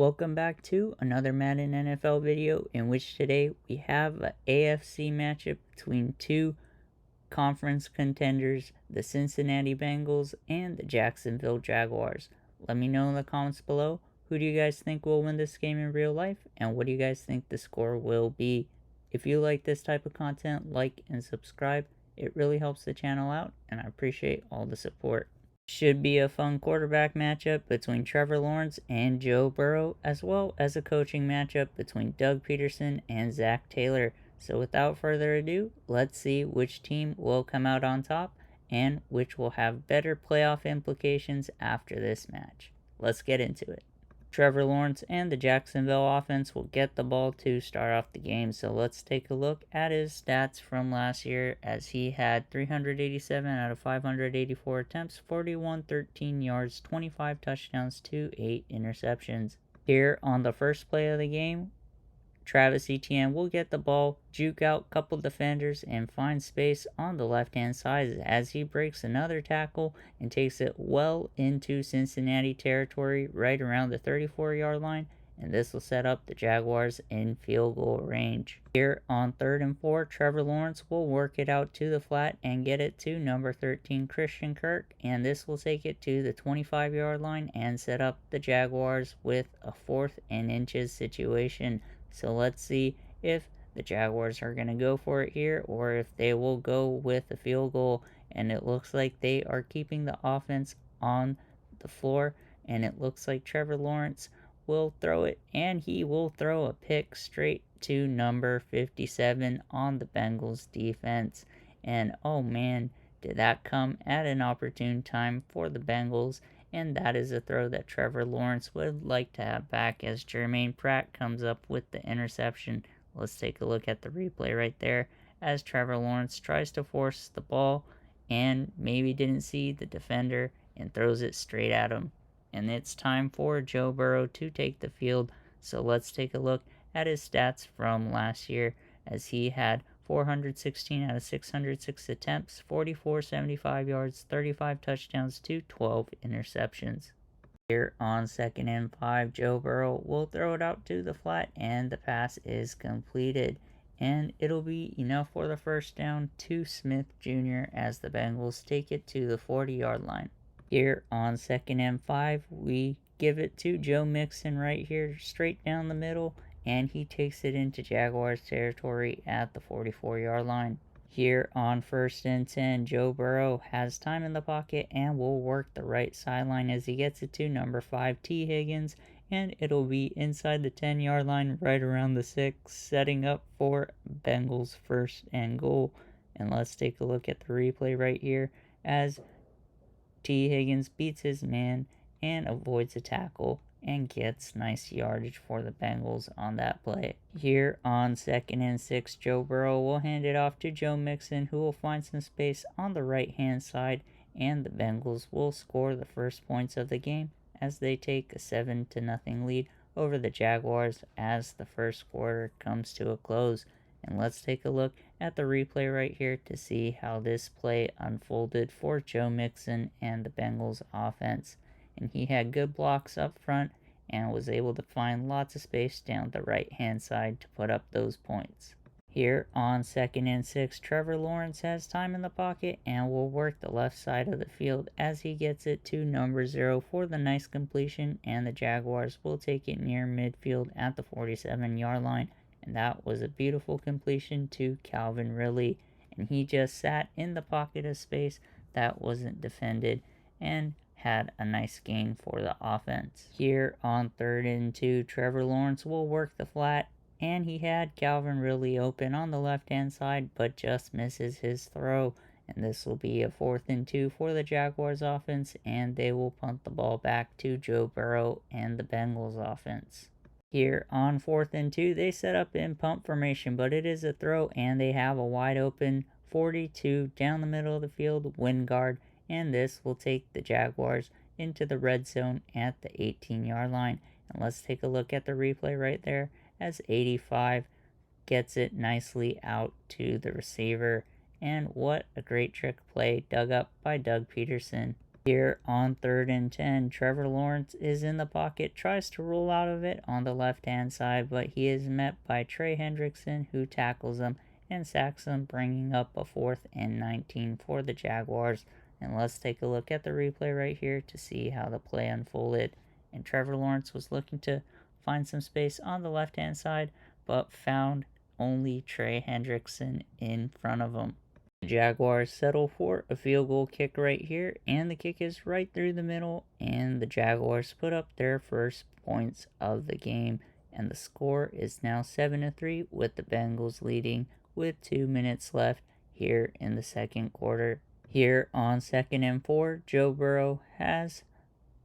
Welcome back to another Madden NFL video, in which today we have an AFC matchup between two conference contenders, the Cincinnati Bengals and the Jacksonville Jaguars. Let me know in the comments below, who do you guys think will win this game in real life, and what do you guys think the score will be? If you like this type of content, like and subscribe. It really helps the channel out, and I appreciate all the support. Should be a fun quarterback matchup between Trevor Lawrence and Joe Burrow, as well as a coaching matchup between Doug Peterson and Zach Taylor. So without further ado, let's see which team will come out on top and which will have better playoff implications after this match. Let's get into it. Trevor Lawrence and the Jacksonville offense will get the ball to start off the game. So let's take a look at his stats from last year, as he had 387 out of 584 attempts, 4113 yards, 25 touchdowns to 8 interceptions. Here on the first play of the game, Travis Etienne will get the ball, juke out a couple defenders, and find space on the left-hand side as he breaks another tackle and takes it well into Cincinnati territory right around the 34-yard line, and this will set up the Jaguars in field goal range. Here on 3rd and 4, Trevor Lawrence will work it out to the flat and get it to number 13 Christian Kirk, and this will take it to the 25-yard line and set up the Jaguars with a 4th and inches situation. So let's see if the Jaguars are going to go for it here, or if they will go with a field goal. And it looks like they are keeping the offense on the floor, and it looks like Trevor Lawrence will throw it, and he will throw a pick straight to number 57 on the Bengals defense. And oh man, did that come at an opportune time for the Bengals. And that is a throw that Trevor Lawrence would like to have back, as Jermaine Pratt comes up with the interception. Let's take a look at the replay right there, as Trevor Lawrence tries to force the ball and maybe didn't see the defender and throws it straight at him. And it's time for Joe Burrow to take the field. So let's take a look at his stats from last year, as he had 416 out of 606 attempts, 4,475 yards, 35 touchdowns to 12 interceptions. Here on 2nd and 5, Joe Burrow will throw it out to the flat, and the pass is completed. And it'll be enough for the first down to Smith Jr. as the Bengals take it to the 40-yard line. Here on 2nd and 5, we give it to Joe Mixon right here, straight down the middle, and he takes it into Jaguars territory at the 44-yard line. Here on 1st and 10, Joe Burrow has time in the pocket and will work the right sideline as he gets it to number 5 T. Higgins, and it'll be inside the 10-yard line right around the 6, setting up for Bengals 1st and goal. And let's take a look at the replay right here, as T. Higgins beats his man and avoids a tackle and gets nice yardage for the Bengals on that play. Here on 2nd and 6, Joe Burrow will hand it off to Joe Mixon, who will find some space on the right-hand side, and the Bengals will score the first points of the game as they take a 7-0 lead over the Jaguars as the first quarter comes to a close. And let's take a look at the replay right here to see how this play unfolded for Joe Mixon and the Bengals offense. And he had good blocks up front and was able to find lots of space down the right-hand side to put up those points. Here on 2nd and 6, Trevor Lawrence has time in the pocket and will work the left side of the field as he gets it to number 0 for the nice completion, and the Jaguars will take it near midfield at the 47-yard line. And that was a beautiful completion to Calvin Ridley, and he just sat in the pocket of space that wasn't defended and had a nice gain for the offense. Here on 3rd and 2, Trevor Lawrence will work the flat, and he had Calvin Ridley open on the left-hand side, but just misses his throw. And this will be a 4th and 2 for the Jaguars offense, and they will punt the ball back to Joe Burrow and the Bengals offense. Here on 4th and 2, they set up in punt formation, but it is a throw, and they have a wide open 42 down the middle of the field Wingard, and this will take the Jaguars into the red zone at the 18-yard line. And let's take a look at the replay right there, as 85 gets it nicely out to the receiver. And what a great trick play dug up by Doug Peterson. Here on 3rd and 10, Trevor Lawrence is in the pocket, tries to roll out of it on the left-hand side, but he is met by Trey Hendrickson, who tackles him and sacks him, bringing up a 4th and 19 for the Jaguars. And let's take a look at the replay right here to see how the play unfolded. And Trevor Lawrence was looking to find some space on the left-hand side, but found only Trey Hendrickson in front of him. The Jaguars settle for a field goal kick right here, and the kick is right through the middle, and the Jaguars put up their first points of the game, and the score is now 7-3 with the Bengals leading with 2 minutes left here in the second quarter. Here on 2nd and 4, Joe Burrow has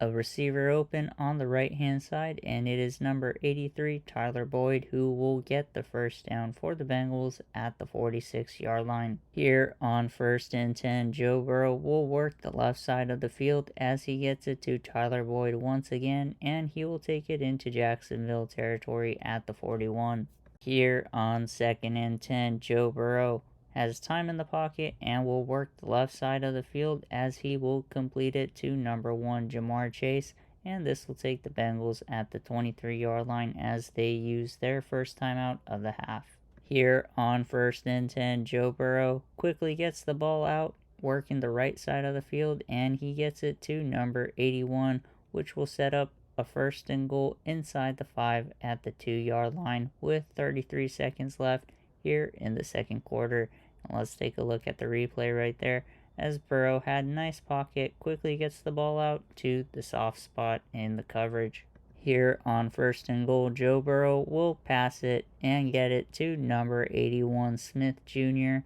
a receiver open on the right hand side, and it is number 83 Tyler Boyd who will get the first down for the Bengals at the 46-yard line. Here on 1st and 10, Joe Burrow will work the left side of the field as he gets it to Tyler Boyd once again, and he will take it into Jacksonville territory at the 41. Here on 2nd and 10, Joe Burrow has time in the pocket and will work the left side of the field as he will complete it to number 1 Jamar Chase, and this will take the Bengals at the 23-yard line as they use their first timeout of the half. Here on 1st and 10, Joe Burrow quickly gets the ball out, working the right side of the field, and he gets it to number 81, which will set up a 1st-and-goal inside the 5 at the 2-yard line with 33 seconds left here in the second quarter. And let's take a look at the replay right there as Burrow had a nice pocket, quickly gets the ball out to the soft spot in the coverage. Here on 1st-and-goal, Joe Burrow will pass it and get it to number 81 Smith Jr.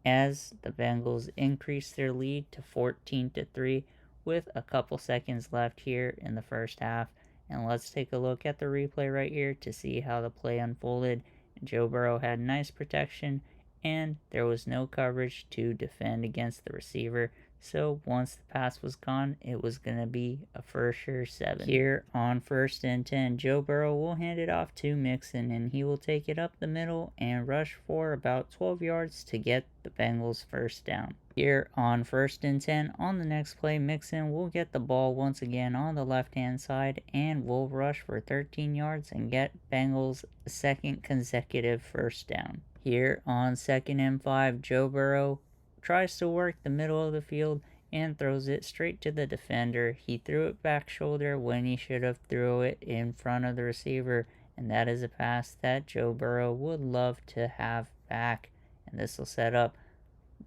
as the Bengals increase their lead to 14-3 with a couple seconds left here in the first half. And let's take a look at the replay right here to see how the play unfolded. Joe Burrow had nice protection, and there was no coverage to defend against the receiver. So once the pass was gone, it was going to be a for sure 7. Here on 1st-and-10, Joe Burrow will hand it off to Mixon, and he will take it up the middle and rush for about 12 yards to get the Bengals first down. Here on 1st-and-10, on the next play, Mixon will get the ball once again on the left-hand side and will rush for 13 yards and get Bengals a second consecutive first down. Here on 2nd-and 5, Joe Burrow tries to work the middle of the field and throws it straight to the defender. He threw it back shoulder when he should have threw it in front of the receiver, and that is a pass that Joe Burrow would love to have back. And this will set up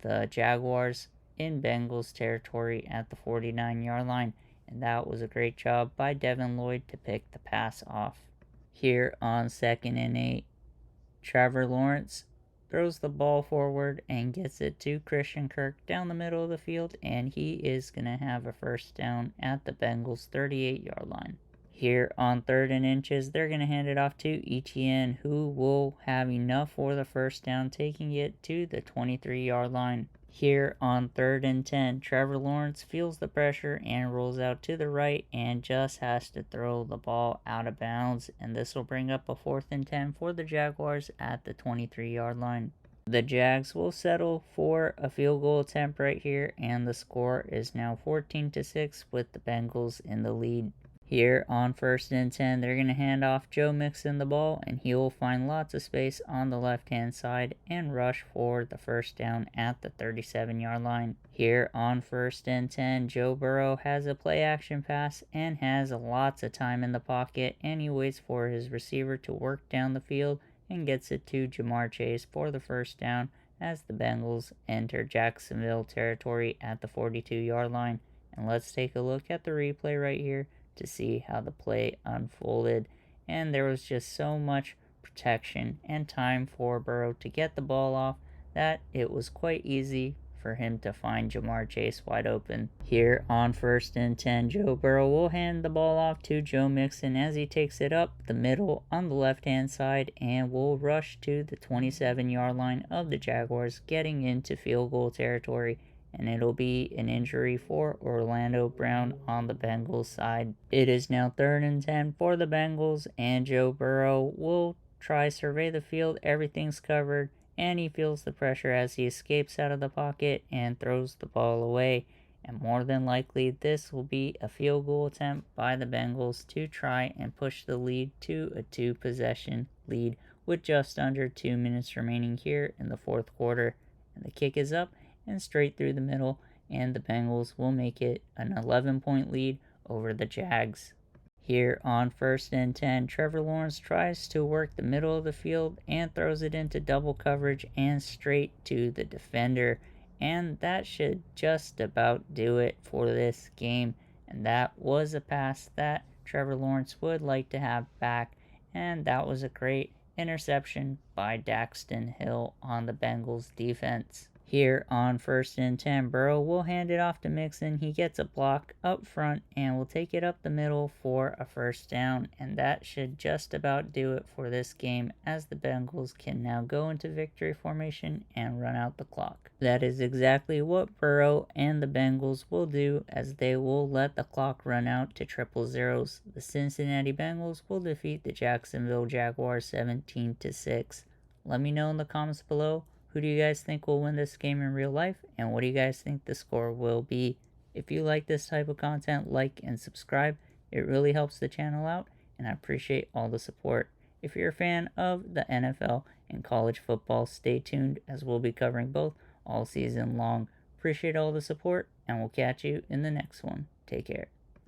the Jaguars in Bengals territory at the 49-yard line, and that was a great job by Devin Lloyd to pick the pass off. Here on 2nd-and 8, Trevor Lawrence throws the ball forward and gets it to Christian Kirk down the middle of the field, and he is going to have a first down at the Bengals 38-yard line. Here on 3rd-and-inches, they're going to hand it off to Etienne, who will have enough for the first down, taking it to the 23-yard line. Here on 3rd-and-10, Trevor Lawrence feels the pressure and rolls out to the right and just has to throw the ball out of bounds, and this will bring up a 4th-and-10 for the Jaguars at the 23-yard line. The Jags will settle for a field goal attempt right here, and the score is now 14-6 with the Bengals in the lead. Here on 1st-and-10, they're going to hand off Joe Mixon the ball, and he will find lots of space on the left-hand side and rush for the first down at the 37-yard line. Here on 1st-and-10, Joe Burrow has a play-action pass and has lots of time in the pocket, and he waits for his receiver to work down the field and gets it to Jamar Chase for the first down as the Bengals enter Jacksonville territory at the 42-yard line. And let's take a look at the replay right here to see how the play unfolded, and there was just so much protection and time for Burrow to get the ball off that it was quite easy for him to find Jamar Chase wide open. Here on 1st-and-10, Joe Burrow will hand the ball off to Joe Mixon as he takes it up the middle on the left-hand side and will rush to the 27-yard line of the Jaguars, getting into field goal territory, and it'll be an injury for Orlando Brown on the Bengals side. It is now 3rd-and-10 for the Bengals, and Joe Burrow will try survey the field. Everything's covered, and he feels the pressure as he escapes out of the pocket and throws the ball away. and more than likely this will be a field goal attempt by the Bengals to try and push the lead to a 2-possession lead with just under 2 minutes remaining here in the fourth quarter. And the kick is up and straight through the middle, and the Bengals will make it an 11-point lead over the Jags. Here on 1st and 10, Trevor Lawrence tries to work the middle of the field and throws it into double coverage and straight to the defender. And that should just about do it for this game. And that was a pass that Trevor Lawrence would like to have back. And that was a great interception by Daxton Hill on the Bengals defense. Here on 1st and 10, Burrow will hand it off to Mixon. He gets a block up front and will take it up the middle for a first down. And that should just about do it for this game, as the Bengals can now go into victory formation and run out the clock. That is exactly what Burrow and the Bengals will do, as they will let the clock run out to triple zeros. The Cincinnati Bengals will defeat the Jacksonville Jaguars 17-6. Let me know in the comments below, who do you guys think will win this game in real life, and what do you guys think the score will be? If you like this type of content, like and subscribe. It really helps the channel out, and I appreciate all the support. If you're a fan of the NFL and college football, stay tuned, as we'll be covering both all season long. Appreciate all the support, and we'll catch you in the next one. Take care.